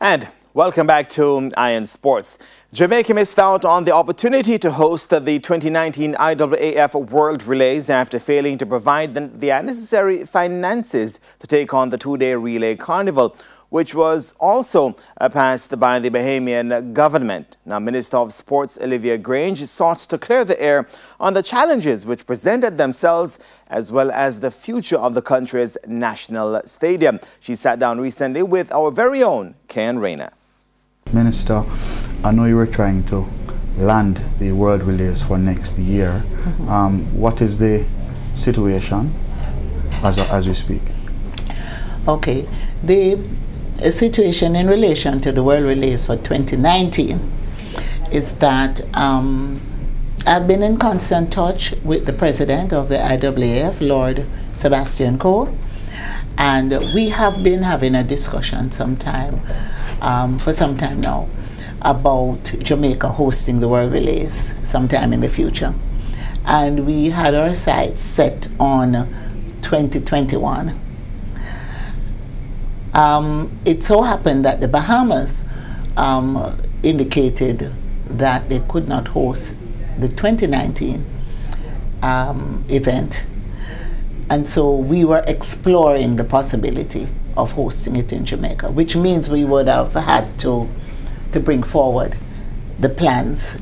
And welcome back to Iron Sports. Jamaica missed out on the opportunity to host the 2019 IAAF World Relays after failing to provide the necessary finances to take on the two-day relay carnival, which was also passed by the Bahamian government. Now, Minister of Sports Olivia Grange sought to clear the air on the challenges which presented themselves as well as the future of the country's national stadium. She sat down recently with our very own Ken Rayner. Minister, I know you were trying to land the World Relays for next year. What is the situation as we speak? Okay, the situation in relation to the World Relays for 2019 is that I've been in constant touch with the president of the IAAF, Lord Sebastian Coe, and we have been having a discussion for some time now about Jamaica hosting the World Relays sometime in the future. And we had our sights set on 2021. It so happened that the Bahamas indicated that they could not host the 2019 event. And so we were exploring the possibility of hosting it in Jamaica, which means we would have had to bring forward the plans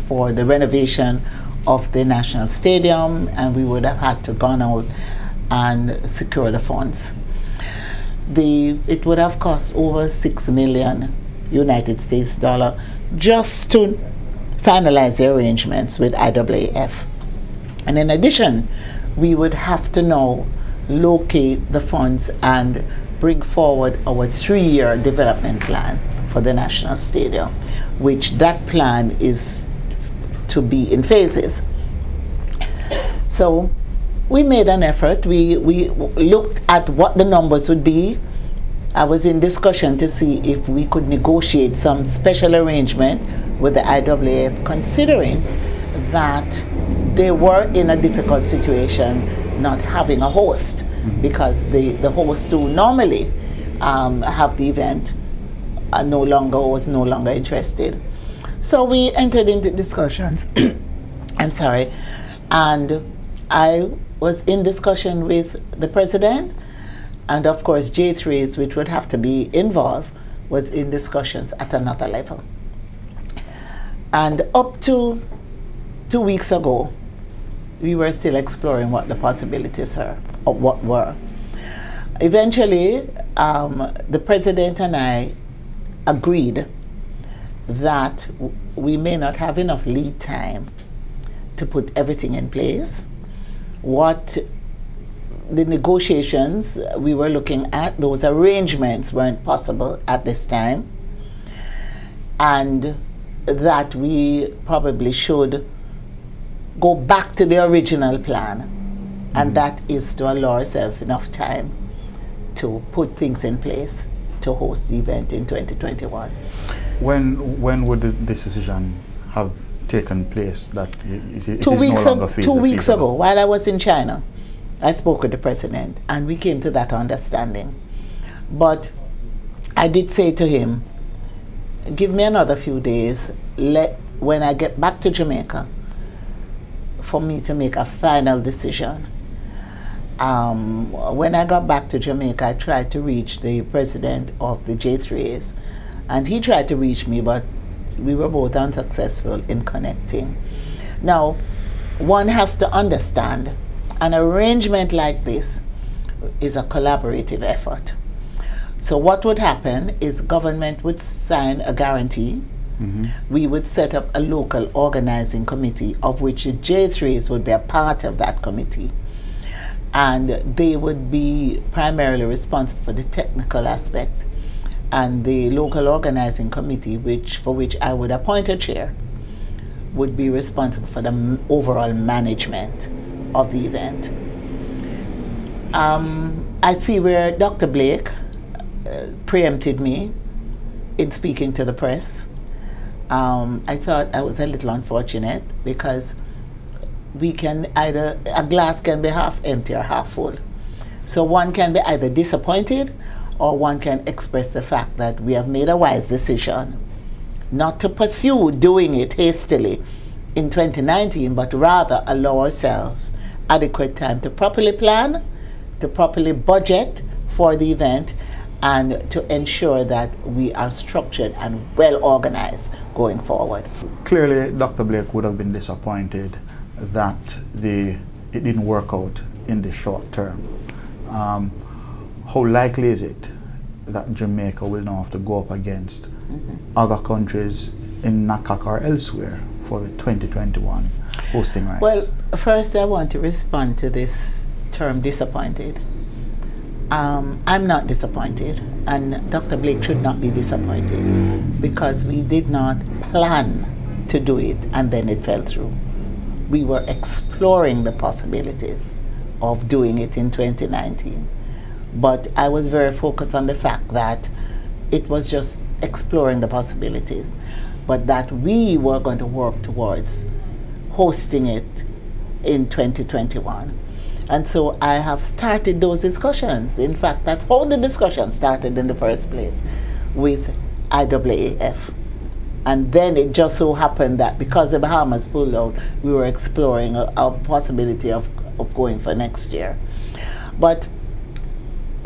for the renovation of the National Stadium, and we would have had to gone out and secure the funds. It would have cost over $6 million United States dollar just to finalize the arrangements with IAAF. And in addition, we would have to now locate the funds and bring forward our 3-year development plan for the National Stadium, which that plan is to be in phases. So we made an effort. We looked at what the numbers would be. I was in discussion to see if we could negotiate some special arrangement with the IAAF, considering that they were in a difficult situation not having a host, because the host who normally have the event was no longer interested. So we entered into discussions. I'm sorry. And I was in discussion with the president, and of course J3s, which would have to be involved, was in discussions at another level. And up to 2 weeks ago, we were still exploring what the possibilities were. Eventually, the president and I agreed that we may not have enough lead time to put everything in place. What the negotiations we were looking at, those arrangements weren't possible at this time, and that we probably should go back to the original plan, and that is to allow ourselves enough time to put things in place to host the event in 2021. When would this decision have taken place that it is no longer feasible? 2 weeks ago, while I was in China, I spoke with the president and we came to that understanding. But I did say to him, give me another few days, when I get back to Jamaica, for me to make a final decision. When I got back to Jamaica, I tried to reach the president of the J3s, and he tried to reach me, but we were both unsuccessful in connecting. Now, one has to understand, an arrangement like this is a collaborative effort. So what would happen is government would sign a guarantee. We would set up a local organizing committee, of which the J3s would be a part of that committee. And they would be primarily responsible for the technical aspect. And the local organizing committee, for which I would appoint a chair, would be responsible for the overall management of the event. I see where Dr. Blake preempted me in speaking to the press. I thought I was a little unfortunate, because we can a glass can be half empty or half full. So one can be either disappointed or one can express the fact that we have made a wise decision not to pursue doing it hastily in 2019, but rather allow ourselves adequate time to properly plan, to properly budget for the event, and to ensure that we are structured and well organized going forward. Clearly, Dr. Blake would have been disappointed that it didn't work out in the short term. How likely is it that Jamaica will now have to go up against other countries in NACAC or elsewhere for the 2021 hosting rights? Well, first I want to respond to this term disappointed. I'm not disappointed, and Dr. Blake should not be disappointed, because we did not plan to do it and then it fell through. We were exploring the possibility of doing it in 2019, but I was very focused on the fact that it was just exploring the possibilities, but that we were going to work towards hosting it in 2021. And so I have started those discussions. In fact, that's how the discussion started in the first place, with IAAF. And then it just so happened that because the Bahamas pulled out, we were exploring a possibility of going for next year. But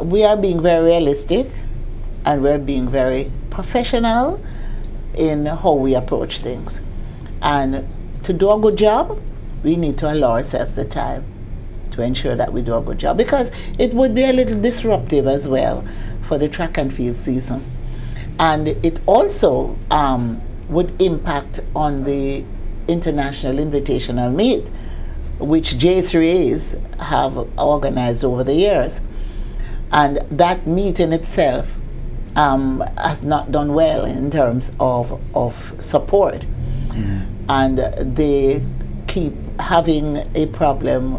we are being very realistic, and we're being very professional in how we approach things. And to do a good job, we need to allow ourselves the time to ensure that we do a good job, because it would be a little disruptive as well for the track and field season. And it also would impact on the International Invitational Meet, which J3As have organized over the years. And that meet in itself has not done well in terms of support. And they keep having a problem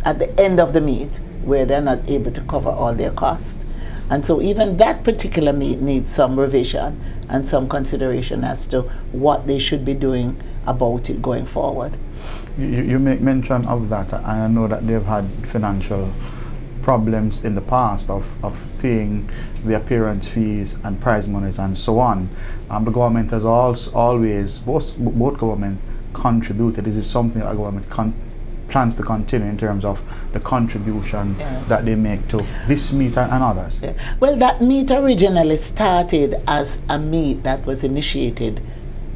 at the end of the meet where they're not able to cover all their costs. And so even that particular meet needs some revision and some consideration as to what they should be doing about it going forward. You make mention of that, and I know that they've had financial problems in the past of paying the appearance fees and prize monies and so on. The government has always, both government contributed. This is something that the government plans to continue in terms of the contribution that they make to this meet and others. Yeah. Well, that meet originally started as a meet that was initiated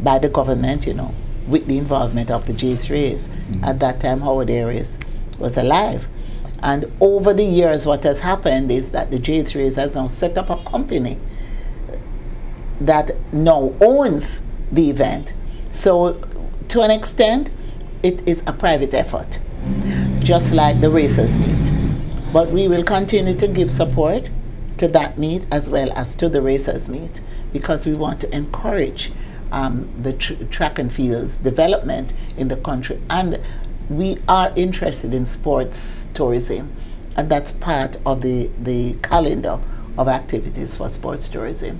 by the government, you know, with the involvement of the J3As. At that time, Howard Aries was alive. And over the years, what has happened is that the J3As has now set up a company that now owns the event. So to an extent, it is a private effort, just like the racers meet. But we will continue to give support to that meet as well as to the racers meet, because we want to encourage the track and fields development in the country. And we are interested in sports tourism, and that's part of the calendar of activities for sports tourism.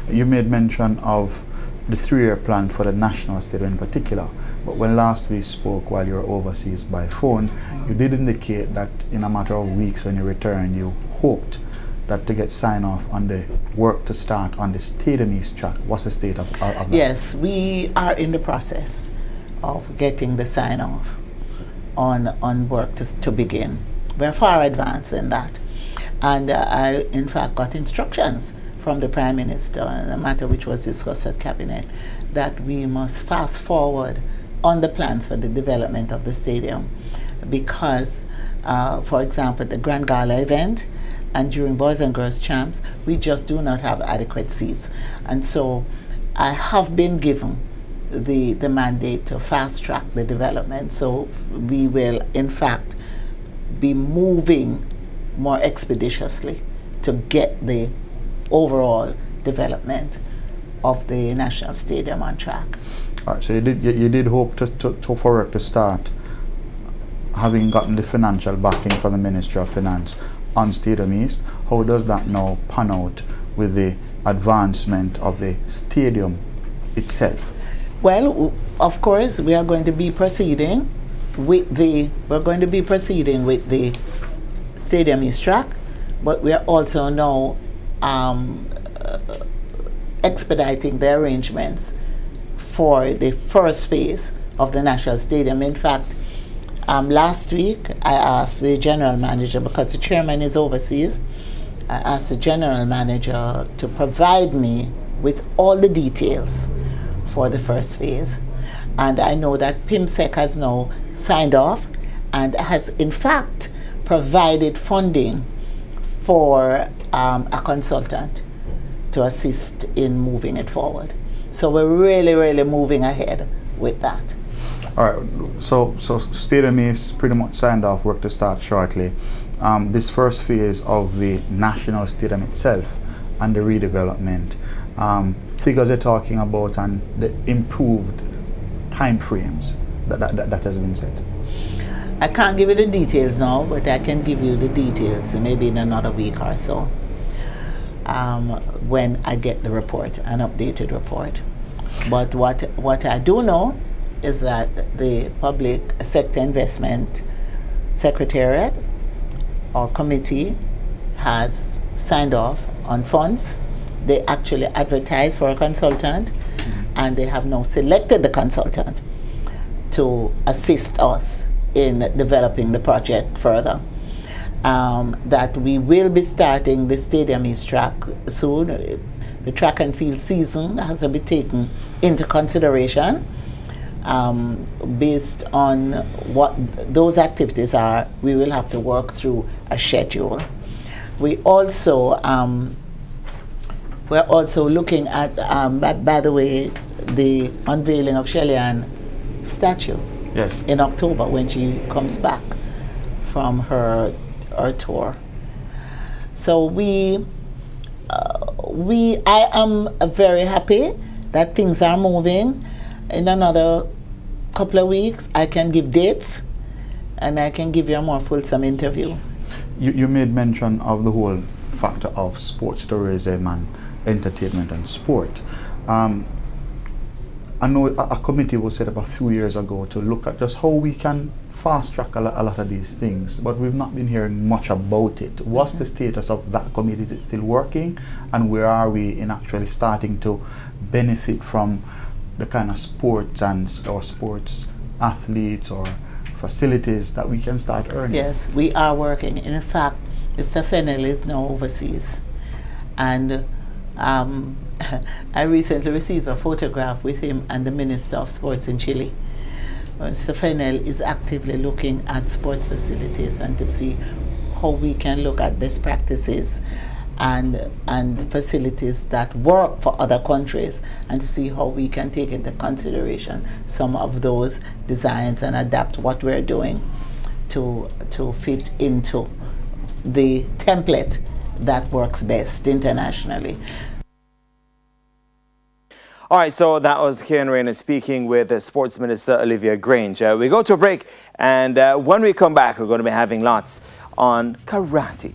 You made mention of the 3-year plan for the national stadium in particular, but when last we spoke while you were overseas by phone, you did indicate that in a matter of weeks when you returned, you hoped that to get sign-off on the work to start on the Stadium East track. What's the state of that? Yes, we are in the process of getting the sign-off on work to begin. We're far advanced in that. And I, in fact, got instructions from the Prime Minister, a matter which was discussed at Cabinet, that we must fast forward on the plans for the development of the stadium, because, for example, the Grand Gala event and during Boys and Girls Champs, we just do not have adequate seats. And so I have been given the mandate to fast track the development. So we will, in fact, be moving more expeditiously to get the overall development of the National Stadium on track. All right, so you did hope for work to start, having gotten the financial backing from the Ministry of Finance on Stadium East. How does that now pan out with the advancement of the stadium itself? Well, of course, we are going to be proceeding with the Stadium East track. but we are also now expediting the arrangements for the first phase of the National Stadium. In fact, last week I asked the general manager, because the chairman is overseas, I asked the general manager to provide me with all the details for the first phase. And I know that PIMSEC has now signed off and has in fact provided funding for a consultant to assist in moving it forward. So we're really, really moving ahead with that. All right, so Stadium is pretty much signed off, work to start shortly. This first phase of the National Stadium itself and the redevelopment, figures are talking about and the improved time frames that has been set. I can't give you the details now, but I can give you the details maybe in another week or so when I get the report, an updated report. But what I do know is that the Public Sector Investment Secretariat or committee has signed off on funds. They actually advertised for a consultant, and they have now selected the consultant to assist us in developing the project further. That we will be starting the Stadium East track soon. The track and field season has to be taken into consideration. Based on what those activities are, we will have to work through a schedule. We also we're also looking at, by the way, the unveiling of Shelley-Ann statue. Yes. In October when she comes back from her tour. So I am very happy that things are moving. In another couple of weeks, I can give dates, and I can give you a more fulsome interview. You made mention of the whole factor of sports tourism and entertainment and sport. I know a committee was set up a few years ago to look at just how we can fast track a lot of these things, but we've not been hearing much about it. What's the status of that committee? Is it still working? And where are we in actually starting to benefit from the kind of sports and or sports athletes or facilities that we can start earning? Yes, we are working. In fact, Mr. Fennell is now overseas, and I recently received a photograph with him and the Minister of Sports in Chile. Mr. Fennell is actively looking at sports facilities and to see how we can look at best practices and facilities that work for other countries, and to see how we can take into consideration some of those designs and adapt what we're doing to fit into the template that works best internationally. All right, so that was Karen Rayner speaking with Sports Minister Olivia Grange. We go to a break, and when we come back, we're going to be having lots on karate.